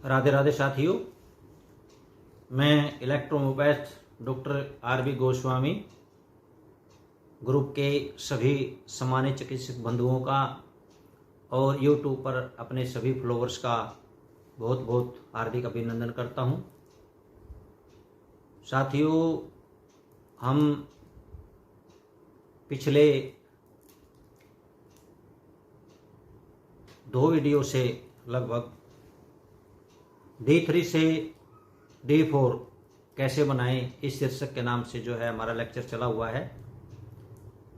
राधे राधे साथियों, मैं इलेक्ट्रोहोम्योपैथ doctor RB. Goswami group के सभी सम्मानित चिकित्सक बंधुओं का और यूट्यूब पर अपने सभी फॉलोअर्स का बहुत बहुत हार्दिक अभिनंदन करता हूं। साथियों, हम पिछले 2 वीडियो से लगभग D3 से D4 कैसे बनाएं, इस शीर्षक के नाम से जो है हमारा लेक्चर चला हुआ है।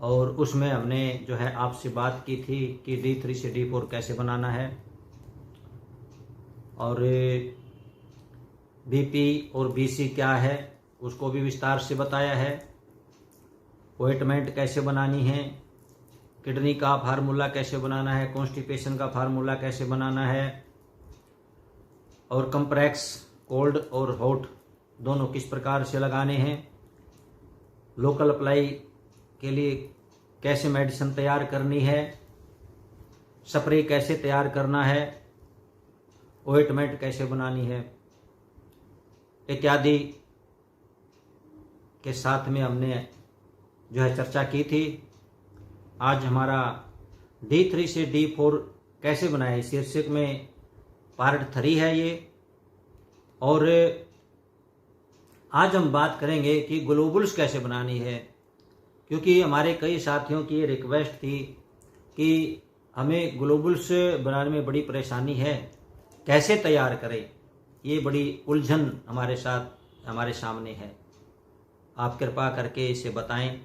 और उसमें हमने जो है आपसे बात की थी कि D3 से D4 कैसे बनाना है, और BP और BC क्या है उसको भी विस्तार से बताया है। ऑइंटमेंट कैसे बनानी है, किडनी का फार्मूला कैसे बनाना है, कॉन्स्टिपेशन का फार्मूला कैसे बनाना है, और कंप्रेक्स कोल्ड और हॉट दोनों किस प्रकार से लगाने हैं, लोकल अप्लाई के लिए कैसे मेडिसिन तैयार करनी है, स्प्रे कैसे तैयार करना है, ऑइंटमेंट कैसे बनानी है इत्यादि के साथ में हमने जो है चर्चा की थी। आज हमारा D3 से D4 कैसे बनाए शीर्षक में पार्ट 3 है ये। और आज हम बात करेंगे कि ग्लोबुल्स कैसे बनानी है, क्योंकि हमारे कई साथियों की ये रिक्वेस्ट थी कि हमें ग्लोबुल्स बनाने में बड़ी परेशानी है, कैसे तैयार करें। ये बड़ी उलझन हमारे सामने है। आप कृपा करके इसे बताएं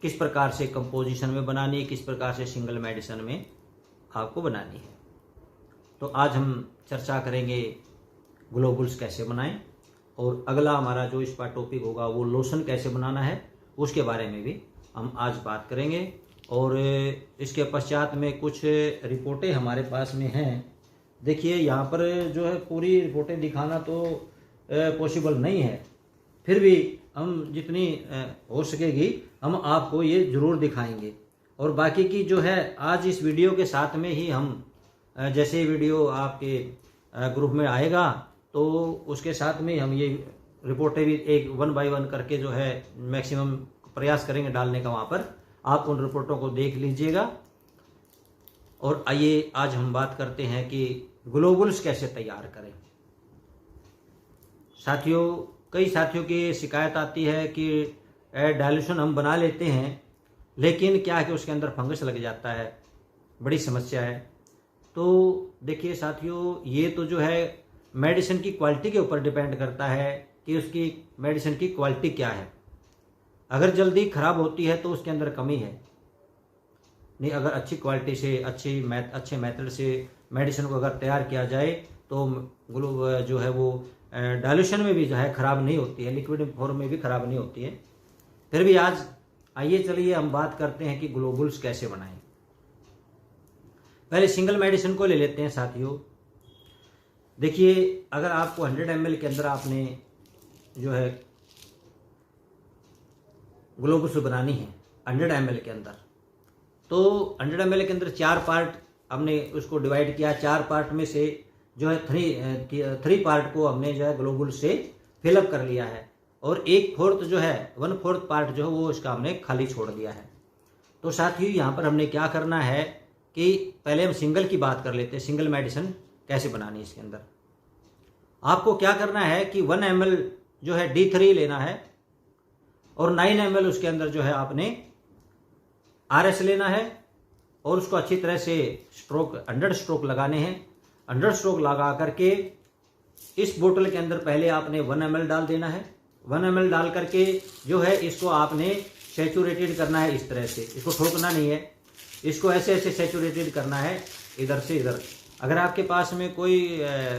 किस प्रकार से कंपोजिशन में बनानी है, किस प्रकार से सिंगल मेडिसिन में आपको बनानी है। तो आज हम चर्चा करेंगे ग्लोबुल्स कैसे बनाएं, और अगला हमारा जो इस पर टॉपिक होगा वो लोशन कैसे बनाना है, उसके बारे में भी हम आज बात करेंगे। और इसके पश्चात में कुछ रिपोर्टें हमारे पास में हैं। देखिए, यहाँ पर जो है पूरी रिपोर्टें दिखाना तो पॉसिबल नहीं है, फिर भी हम जितनी हो सकेगी हम आपको ये ज़रूर दिखाएंगे। और बाकी की जो है आज इस वीडियो के साथ में ही हम जैसे वीडियो आपके ग्रुप में आएगा तो उसके साथ में हम ये रिपोर्टें भी एक 1 बाय 1 करके जो है मैक्सिमम प्रयास करेंगे डालने का। वहाँ पर आप उन रिपोर्टों को देख लीजिएगा। और आइए आज हम बात करते हैं कि ग्लोबुल्स कैसे तैयार करें। साथियों, कई साथियों की शिकायत आती है कि डाइल्यूशन हम बना लेते हैं, लेकिन क्या है कि उसके अंदर फंगस लग जाता है, बड़ी समस्या है। तो देखिए साथियों, ये तो जो है मेडिसिन की क्वालिटी के ऊपर डिपेंड करता है कि उसकी मेडिसिन की क्वालिटी क्या है। अगर जल्दी खराब होती है तो उसके अंदर कमी है, नहीं अगर अच्छी क्वालिटी से अच्छे मेथड से मेडिसिन को अगर तैयार किया जाए तो जो है वो डाइल्यूशन में भी जो है खराब नहीं होती है, लिक्विड फॉर्म में भी खराब नहीं होती है। फिर भी आज आइए चलिए हम बात करते हैं कि ग्लोबुल्स कैसे बनाएं। पहले सिंगल मेडिसिन को ले लेते हैं साथियों। देखिए, अगर आपको 100 ml के अंदर आपने जो है ग्लोबुल्स बनानी है 100 ml के अंदर, तो 100 ml के अंदर 4 पार्ट हमने उसको डिवाइड किया। 4 पार्ट में से जो है 3 पार्ट को हमने जो है ग्लोबुल से फिलअप कर लिया है, और 1/4 जो है 1/4 पार्ट जो है वो इसका हमने खाली छोड़ दिया है। तो साथियों, यहाँ पर हमने क्या करना है कि पहले हम सिंगल की बात कर लेते हैं, सिंगल मेडिसिन कैसे बनानी है। इसके अंदर आपको क्या करना है कि 1 ml जो है D3 लेना है, और 9 ml उसके अंदर जो है आपने RS लेना है, और उसको अच्छी तरह से 100 स्ट्रोक लगाने हैं। 100 स्ट्रोक लगा करके इस बोतल के अंदर पहले आपने 1 ml डाल देना है। 1 ml डाल करके जो है इसको आपने सैचुरेटेड करना है इस तरह से, इसको ठोकना नहीं है, इसको ऐसे ऐसे सैचुरेटेड करना है इधर से इधर। अगर आपके पास में कोई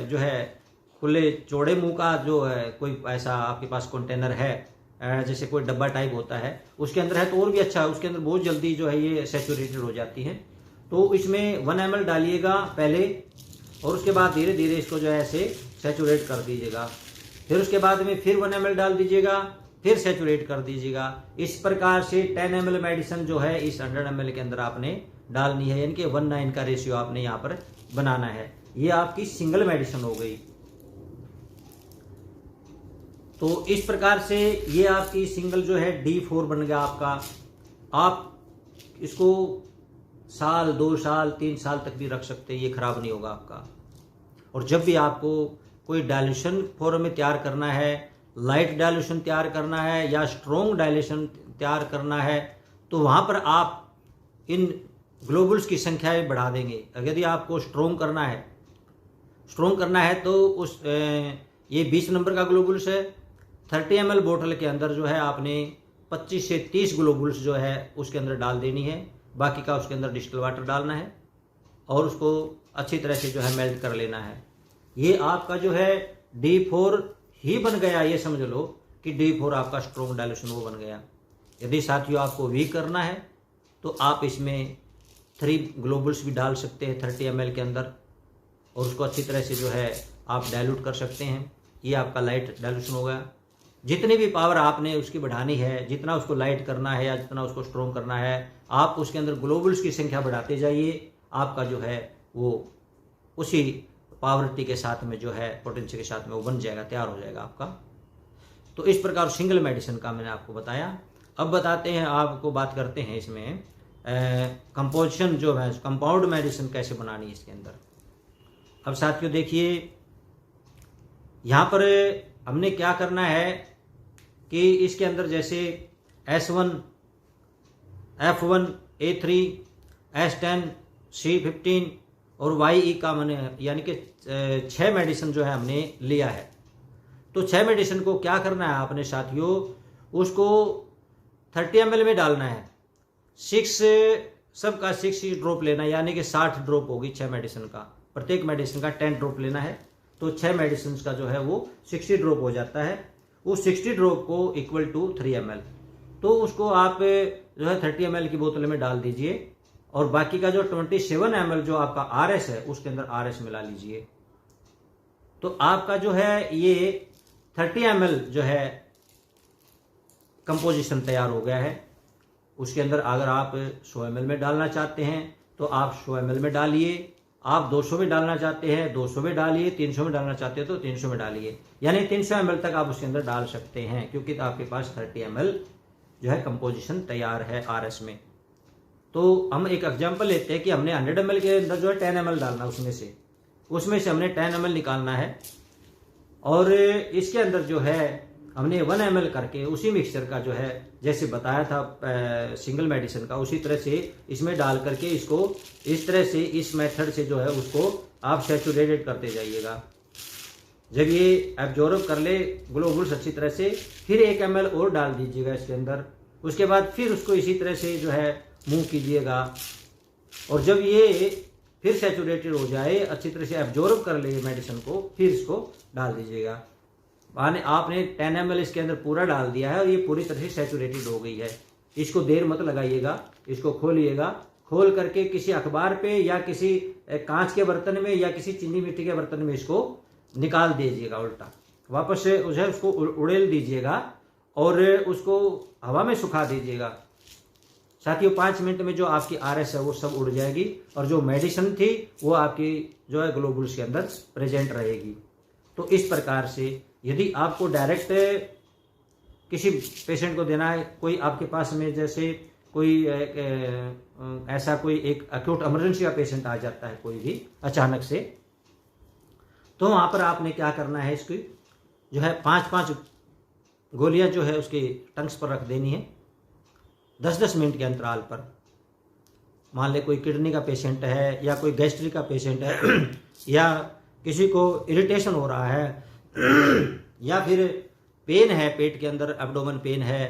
जो है खुले चौड़े मुंह का जो है कोई ऐसा आपके पास कंटेनर है, जैसे कोई डब्बा टाइप होता है, उसके अंदर है तो और भी अच्छा है, उसके अंदर बहुत जल्दी जो है ये सैचुरेटेड हो जाती है। तो इसमें 1 ml डालिएगा पहले, और उसके बाद धीरे धीरे इसको जो है ऐसे सैचुरेट कर दीजिएगा। फिर उसके बाद में फिर 1 ml डाल दीजिएगा, फिर सैचुरेट कर दीजिएगा। इस प्रकार से 10 ml मेडिसिन जो है इस 100 ml के अंदर आपने डालनी है, यानी कि 1:9 का रेशियो आपने यहाँ पर बनाना है। ये आपकी सिंगल मेडिसिन हो गई। तो इस प्रकार से ये आपकी सिंगल जो है D4 बन गया आपका। आप इसको साल, 2 साल, 3 साल तक भी रख सकते हैं, ये खराब नहीं होगा आपका। और जब भी आपको कोई डाइल्यूशन फॉर्म में तैयार करना है, लाइट डाइल्यूशन तैयार करना है या स्ट्रॉन्ग डाइल्यूशन तैयार करना है, तो वहाँ पर आप इन ग्लोबुल्स की संख्याएं बढ़ा देंगे। यदि आपको स्ट्रॉन्ग करना है तो उस ये 20 नंबर का ग्लोबुल्स है, 30 ml बोतल के अंदर जो है आपने 25 से 30 ग्लोबुल्स जो है उसके अंदर डाल देनी है। बाकी का उसके अंदर डिस्टिल वाटर डालना है और उसको अच्छी तरह से जो है मेल्ट कर लेना है। ये आपका जो है D4 ही बन गया। ये समझ लो कि D4 आपका स्ट्रॉन्ग डाइल्यूशन वो बन गया। यदि साथियों आपको वीक करना है तो आप इसमें 3 ग्लोबुल्स भी डाल सकते हैं 30 ml के अंदर और उसको अच्छी तरह से जो है आप डाइल्यूट कर सकते हैं। ये आपका लाइट डाइल्यूशन हो गया। जितनी भी पावर आपने उसकी बढ़ानी है, जितना उसको लाइट करना है या जितना उसको स्ट्रॉन्ग करना है, आप उसके अंदर ग्लोबुल्स की संख्या बढ़ाते जाइए। आपका जो है वो उसी पावरिटी के साथ में जो है पोटेंशियल के साथ में वो बन जाएगा, तैयार हो जाएगा आपका। तो इस प्रकार सिंगल मेडिसिन का मैंने आपको बताया। अब बताते हैं, आपको बात करते हैं इसमें कंपोजिशन जो है, कंपाउंड मेडिसिन कैसे बनानी है इसके अंदर। अब साथियों देखिए, यहाँ पर हमने क्या करना है कि इसके अंदर जैसे S1, F1, A3, S10, C15 और YE का मैंने यानी कि 6 मेडिसिन जो है हमने लिया है। तो 6 मेडिसिन को क्या करना है आपने साथियों, उसको 30 ml में डालना है। 6 सबका 6 ड्रॉप लेना है, यानी कि 60 ड्रॉप होगी 6 मेडिसिन का। प्रत्येक मेडिसिन का 10 ड्रॉप लेना है, तो 6 मेडिसिन का जो है वो 60 ड्रॉप हो जाता है। वो 60 ड्रॉप को इक्वल टू 3 ml। तो उसको आप जो है 30 ml की बोतल में डाल दीजिए और बाकी का जो 27 ml जो आपका RS है उसके अंदर RS मिला लीजिए। तो आपका जो है ये 30 ml जो है कंपोजिशन तैयार हो गया है। उसके अंदर अगर आप 100 ml में डालना चाहते हैं तो आप 100 ml में डालिए, आप 200 में डालना चाहते हैं 200 में डालिए, 300 में डालना चाहते हैं तो 300 में डालिए, यानी 300 ml तक आप उसके अंदर डाल सकते हैं, क्योंकि आपके पास 30 ml जो है कंपोजिशन तैयार है RS में। तो हम एक एग्जांपल लेते हैं कि हमने 100 ml के अंदर जो है 10 ml डालना, उसमें से हमने 10 ml निकालना है और इसके अंदर जो है हमने 1 ml करके उसी मिक्सचर का जो है जैसे बताया था सिंगल मेडिसिन का, उसी तरह से इसमें डाल करके इसको इस तरह से इस मेथड से जो है उसको आप सैचुरेटेड करते जाइएगा। जब ये एब्जॉर्ब कर ले ग्लोबुल्स अच्छी तरह से, फिर 1 ml और डाल दीजिएगा इसके अंदर। उसके बाद फिर उसको इसी तरह से जो है मूव कीजिएगा और जब ये फिर सैचुरेटेड हो जाए, अच्छी तरह से एब्जॉर्ब कर ले मेडिसिन को, फिर इसको डाल दीजिएगा। आपने 10 ml इसके अंदर पूरा डाल दिया है और ये पूरी तरह से सैचुरेटेड हो गई है। इसको देर मत लगाइएगा, इसको खोलिएगा, खोल करके किसी अखबार पे या किसी कांच के बर्तन में या किसी चीनी मिट्टी के बर्तन में इसको निकाल दीजिएगा उल्टा, वापस से उसको उड़ेल दीजिएगा और उसको हवा में सुखा दीजिएगा। साथियों 5 मिनट में जो आपकी RS है वो सब उड़ जाएगी और जो मेडिसिन थी वो आपकी जो है ग्लोबुल्स के अंदर प्रेजेंट रहेगी। तो इस प्रकार से यदि आपको डायरेक्ट किसी पेशेंट को देना है, कोई आपके पास में जैसे कोई ऐसा कोई एक एक्यूट इमरजेंसी का पेशेंट आ जाता है कोई भी अचानक से, तो वहाँ पर आपने क्या करना है, इसकी जो है 5-5 गोलियां जो है उसकी टंग्स पर रख देनी है 10-10 मिनट के अंतराल पर। मान ले कोई किडनी का पेशेंट है या कोई गैस्ट्रिक का पेशेंट है या किसी को इरिटेशन हो रहा है या फिर पेन है पेट के अंदर, एब्डोमेन पेन है,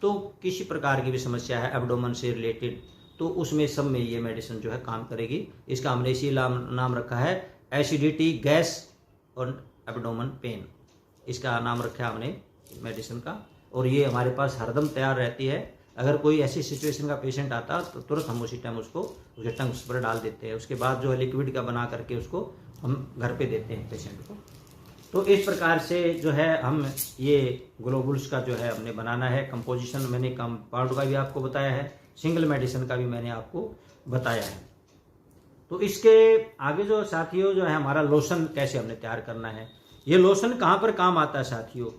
तो किसी प्रकार की भी समस्या है एब्डोमेन से रिलेटेड, तो उसमें सब में ये मेडिसिन जो है काम करेगी। इसका हमने इसी नाम रखा है एसिडिटी, गैस और एब्डोमेन पेन, इसका नाम रखा है हमने मेडिसिन का। और ये हमारे पास हरदम तैयार रहती है। अगर कोई ऐसी सिचुएशन का पेशेंट आता तो तुरंत हम उसी टाइम उसको उसके टंग्स पर डाल देते हैं। उसके बाद जो है लिक्विड का बना करके उसको हम घर पे देते हैं पेशेंट को। तो इस प्रकार से जो है हम ये ग्लोबुल्स का जो है हमने बनाना है। कंपोजिशन मैंने कंपाउंड का भी आपको बताया है, सिंगल मेडिसिन का भी मैंने आपको बताया है। तो इसके आगे जो साथियों जो है हमारा लोशन कैसे हमने तैयार करना है, ये लोशन कहाँ पर काम आता है साथियों,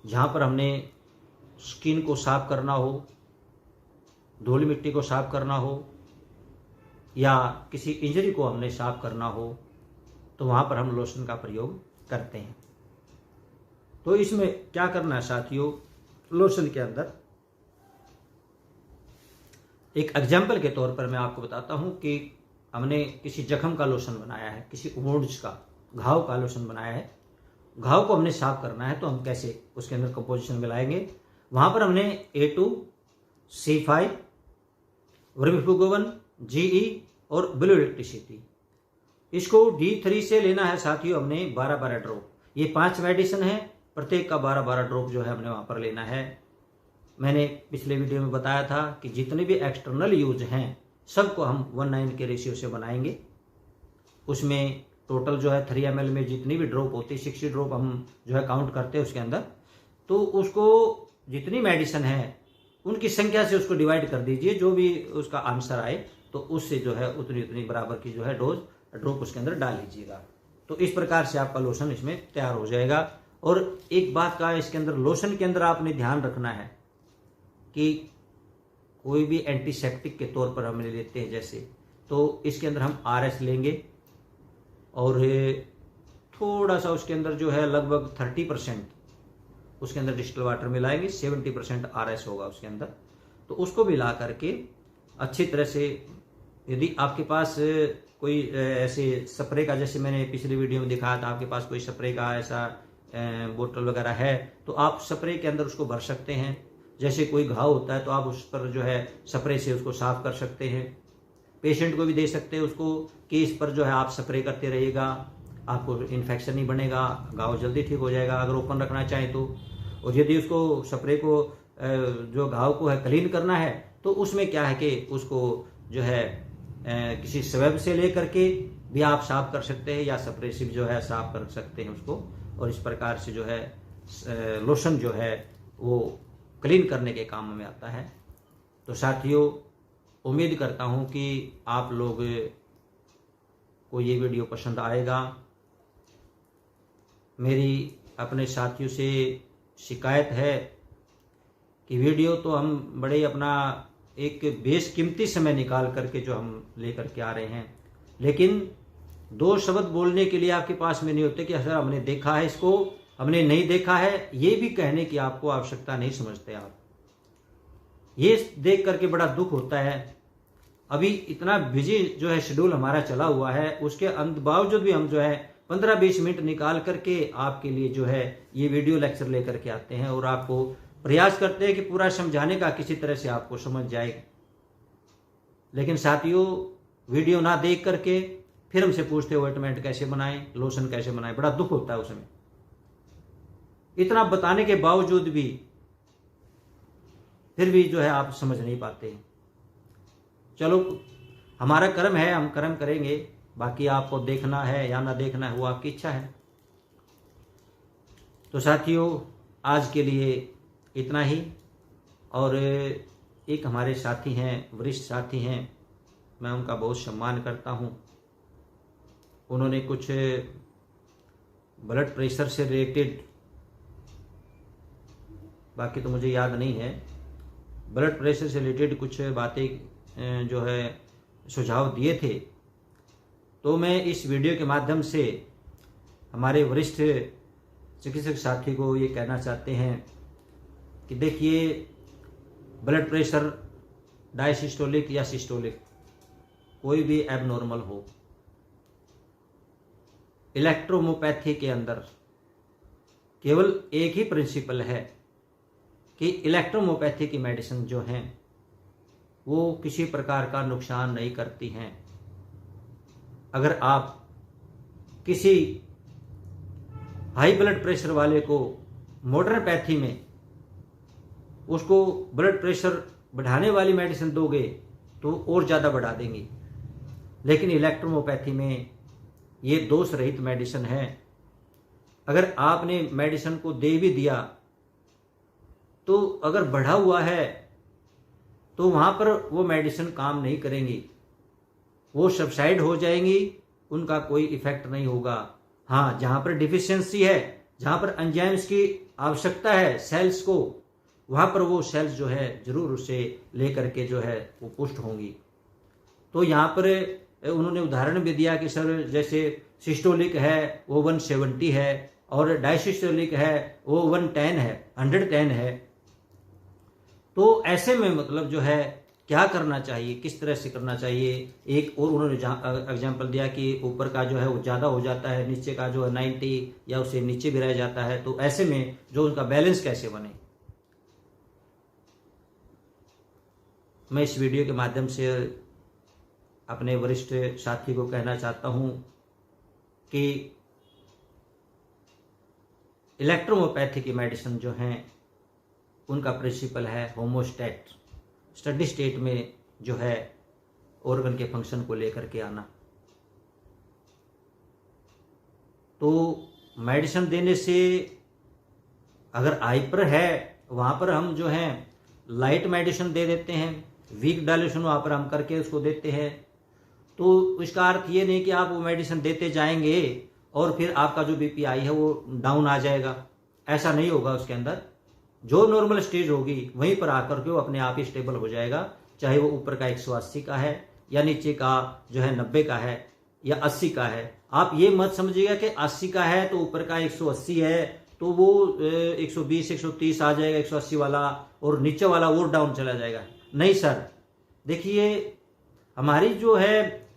जहाँ पर हमने स्किन को साफ करना हो, धूल मिट्टी को साफ करना हो, या किसी इंजरी को हमने साफ करना हो, तो वहाँ पर हम लोशन का प्रयोग करते हैं। तो इसमें क्या करना है साथियों, लोशन के अंदर एक एग्जाम्पल के तौर पर मैं आपको बताता हूँ कि हमने किसी जख्म का लोशन बनाया है, किसी वुंड्स का, घाव का लोशन बनाया है, घाव को हमने साफ करना है, तो हम कैसे उसके अंदर कंपोजिशन मिलाएंगे। वहाँ पर हमने A2C5, वर्मीफुगोवन, GE और ब्लू इलेक्ट्रिसिटी, इसको D3 से लेना है साथियों हमने 12-12 ड्रॉप। ये 5 मेडिसिन है, प्रत्येक का 12-12 ड्रॉप जो है हमने वहाँ पर लेना है। मैंने पिछले वीडियो में बताया था कि जितने भी एक्सटर्नल यूज हैं सबको हम 1:9 के रेशियो से बनाएंगे। उसमें टोटल जो है 3 ml में जितनी भी ड्रॉप होती है 60 ड्रॉप हम जो है काउंट करते हैं उसके अंदर। तो उसको जितनी मेडिसिन है उनकी संख्या से उसको डिवाइड कर दीजिए, जो भी उसका आंसर आए तो उससे जो है उतनी उतनी बराबर की जो है डोज ड्रॉप उसके अंदर डाल लीजिएगा। तो इस प्रकार से आपका लोशन इसमें तैयार हो जाएगा। और एक बात का इसके अंदर, लोशन के अंदर आपने ध्यान रखना है कि कोई भी एंटीसेप्टिक के तौर पर हम लेते हैं जैसे, तो इसके अंदर हम RS लेंगे और थोड़ा सा उसके अंदर जो है लगभग 30% उसके अंदर डिस्टिल वाटर मिलाएंगे, 70% RS होगा उसके अंदर। तो उसको मिला करके अच्छी तरह से, यदि आपके पास कोई ऐसे स्प्रे का, जैसे मैंने पिछली वीडियो में दिखाया था, आपके पास कोई स्प्रे का ऐसा बोतल वगैरह है तो आप स्प्रे के अंदर उसको भर सकते हैं। जैसे कोई घाव होता है तो आप उस पर जो है स्प्रे से उसको साफ कर सकते हैं। पेशेंट को भी दे सकते हैं उसको कि इस पर जो है आप स्प्रे करते रहिएगा, आपको इन्फेक्शन नहीं बनेगा, घाव जल्दी ठीक हो जाएगा अगर ओपन रखना चाहें तो। और यदि उसको स्प्रे को जो घाव को है क्लीन करना है तो उसमें क्या है कि उसको जो है किसी स्वेब से ले करके भी आप साफ कर सकते हैं, या स्प्रे से भी जो है साफ कर सकते हैं उसको। और इस प्रकार से जो है लोशन जो है वो क्लीन करने के काम में आता है। तो साथियों, उम्मीद करता हूँ कि आप लोग को ये वीडियो पसंद आएगा। मेरी अपने साथियों से शिकायत है कि वीडियो तो हम बड़े अपना एक बेशकीमती समय निकाल करके जो हम लेकर के आ रहे हैं, लेकिन 2 शब्द बोलने के लिए आपके पास में नहीं होते कि सर हमने देखा है इसको, हमने नहीं देखा है, ये भी कहने की आपको आवश्यकता नहीं समझते आप। ये देख करके बड़ा दुख होता है। अभी इतना बिजी जो है शेड्यूल हमारा चला हुआ है, उसके बावजूद भी हम जो है 15-20 मिनट निकाल करके आपके लिए जो है ये वीडियो लेक्चर लेकर के आते हैं और आपको प्रयास करते हैं कि पूरा समझाने का किसी तरह से आपको समझ जाए। लेकिन साथियों, वीडियो ना देख करके फिर हमसे पूछते हो ऑइंटमेंट कैसे बनाएं, लोशन कैसे बनाएं, बड़ा दुख होता है उसमें। इतना बताने के बावजूद भी फिर भी जो है आप समझ नहीं पाते। चलो, हमारा कर्म है, हम कर्म करेंगे, बाकी आपको देखना है या ना देखना है वो आपकी इच्छा है। तो साथियों, आज के लिए इतना ही। और एक हमारे साथी हैं, वरिष्ठ साथी हैं, मैं उनका बहुत सम्मान करता हूँ। उन्होंने कुछ ब्लड प्रेशर से रिलेटेड, बाकी तो मुझे याद नहीं है, ब्लड प्रेशर से रिलेटेड कुछ बातें जो है सुझाव दिए थे। तो मैं इस वीडियो के माध्यम से हमारे वरिष्ठ चिकित्सक साथी को ये कहना चाहते हैं कि देखिए, ब्लड प्रेशर डायसिस्टोलिक या सिस्टोलिक कोई भी एबनॉर्मल हो, इलेक्ट्रोहोम्योपैथी के अंदर केवल एक ही प्रिंसिपल है कि इलेक्ट्रोहोम्योपैथी की मेडिसिन जो हैं वो किसी प्रकार का नुकसान नहीं करती हैं। अगर आप किसी हाई ब्लड प्रेशर वाले को मॉडर्न पैथी में उसको ब्लड प्रेशर बढ़ाने वाली मेडिसिन दोगे तो और ज़्यादा बढ़ा देंगी, लेकिन इलेक्ट्रोहोम्योपैथी में ये दोष रहित मेडिसिन है। अगर आपने मेडिसिन को दे भी दिया तो अगर बढ़ा हुआ है तो वहाँ पर वो मेडिसिन काम नहीं करेंगी, वो सब्साइड हो जाएंगी, उनका कोई इफेक्ट नहीं होगा। हाँ, जहाँ पर डिफिशियंसी है, जहाँ पर एंजाइम्स की आवश्यकता है सेल्स को, वहाँ पर वो सेल्स जो है जरूर उसे लेकर के जो है वो पुष्ट होंगी। तो यहाँ पर उन्होंने उदाहरण भी दिया कि सर जैसे सिस्टोलिक है वो 170 है और डायसिस्टोलिक है वो 110 है, 110 है। तो ऐसे में मतलब जो है क्या करना चाहिए, किस तरह से करना चाहिए। एक और उन्होंने एग्जाम्पल दिया कि ऊपर का जो है वो ज़्यादा हो जाता है, नीचे का जो है 90 या उससे नीचे भी रह जाता है, तो ऐसे में जो उनका बैलेंस कैसे बने। मैं इस वीडियो के माध्यम से अपने वरिष्ठ साथी को कहना चाहता हूँ कि इलेक्ट्रोहोम्योपैथी की मेडिसिन जो हैं उनका प्रिंसिपल है होमोस्टैट, स्टडी स्टेट में जो है ऑर्गन के फंक्शन को लेकर के आना। तो मेडिसिन देने से अगर हाइपर है वहाँ पर हम जो है लाइट मेडिसिन दे देते हैं, वीक डायल्यूशन वहाँ पर हम करके उसको देते हैं। तो इसका अर्थ ये नहीं कि आप वो मेडिसिन देते जाएंगे और फिर आपका जो बीपी आई है वो डाउन आ जाएगा, ऐसा नहीं होगा। उसके अंदर जो नॉर्मल स्टेज होगी वहीं पर आकर के वो अपने आप ही स्टेबल हो जाएगा, चाहे वो ऊपर का 180 का है या नीचे का जो है 90 का है या 80 का है। आप ये मत समझिएगा कि 80 का है तो ऊपर का 180 है तो वो 120 130 आ जाएगा 180 वाला और नीचे वाला और डाउन चला जाएगा। नहीं सर, देखिए हमारी जो है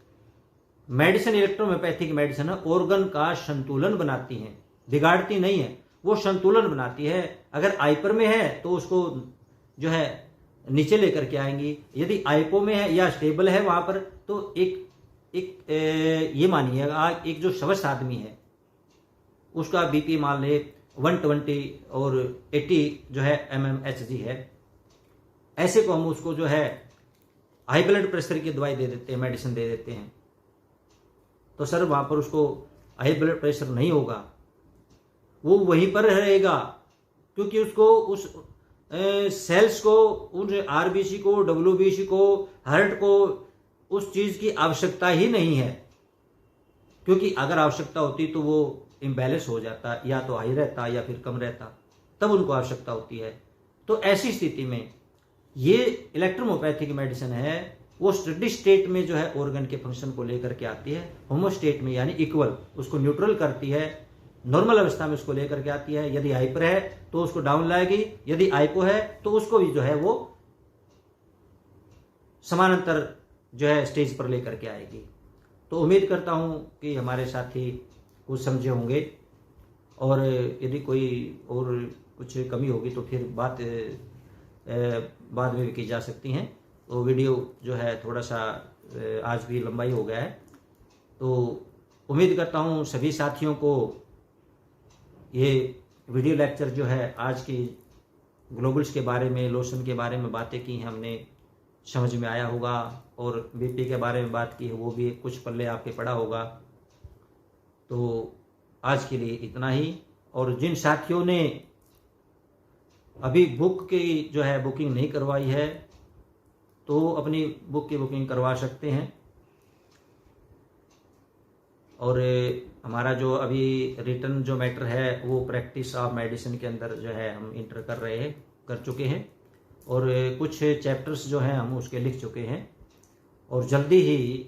मेडिसिन इलेक्ट्रोहोम्योपैथिक मेडिसिन है ऑर्गन का संतुलन बनाती है, बिगाड़ती नहीं है, वो संतुलन बनाती है। अगर हाइपर में है तो उसको जो है नीचे लेकर के आएंगी, यदि हाइपो में है या स्टेबल है वहां पर तो ये मानिएगा एक जो स्वस्थ आदमी है उसका बीपी मान ले 120 और 80 जो है mmHg है, ऐसे को हम उसको जो है हाई ब्लड प्रेशर की दवाई दे देते हैं, मेडिसिन दे देते हैं। तो सर वहां पर उसको हाई ब्लड प्रेशर नहीं होगा, वो वहीं पर रहेगा, क्योंकि उसको उस सेल्स को, उन आरबीसी को, डब्ल्यूबीसी को, हार्ट को उस चीज की आवश्यकता ही नहीं है। क्योंकि अगर आवश्यकता होती तो वो इम्बैलेंस हो जाता, या तो हाई रहता या फिर कम रहता, तब उनको आवश्यकता होती है। तो ऐसी स्थिति में ये इलेक्ट्रोहोम्योपैथिक मेडिसिन है वो स्टडी स्टेट में जो है ऑर्गन के फंक्शन को लेकर के आती है, होमोस्टेट में यानी इक्वल, उसको न्यूट्रल करती है, नॉर्मल अवस्था में उसको लेकर के आती है। यदि हाइपर है तो उसको डाउन लाएगी, यदि हाइपो है तो उसको भी जो है वो समानांतर जो है स्टेज पर लेकर के आएगी। तो उम्मीद करता हूं कि हमारे साथी कुछ समझे होंगे, और यदि कोई और कुछ कमी होगी तो फिर बात बाद में भी की जा सकती हैं। तो वीडियो जो है थोड़ा सा आज भी लंबाई हो गया है, तो उम्मीद करता हूं सभी साथियों को ये वीडियो लेक्चर जो है आज की ग्लोबल्स के बारे में, लोशन के बारे में बातें की हैं हमने, समझ में आया होगा, और बीपी के बारे में बात की है वो भी कुछ पल्ले आपके पड़ा होगा। तो आज के लिए इतना ही, और जिन साथियों ने अभी बुक की जो है बुकिंग नहीं करवाई है तो अपनी बुक की बुकिंग करवा सकते हैं। और हमारा जो अभी रिटर्न जो मैटर है वो प्रैक्टिस ऑफ मेडिसिन के अंदर जो है हम इंटर कर चुके हैं, और कुछ चैप्टर्स जो हैं हम उसके लिख चुके हैं, और जल्दी ही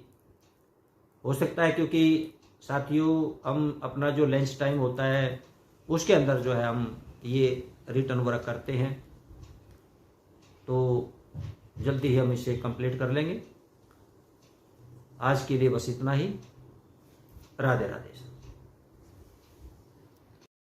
हो सकता है, क्योंकि साथियों हम अपना जो लंच टाइम होता है उसके अंदर जो है हम ये रिटर्न वर्क करते हैं, तो जल्दी ही हम इसे कंप्लीट कर लेंगे। आज के लिए बस इतना ही। राधे राधे।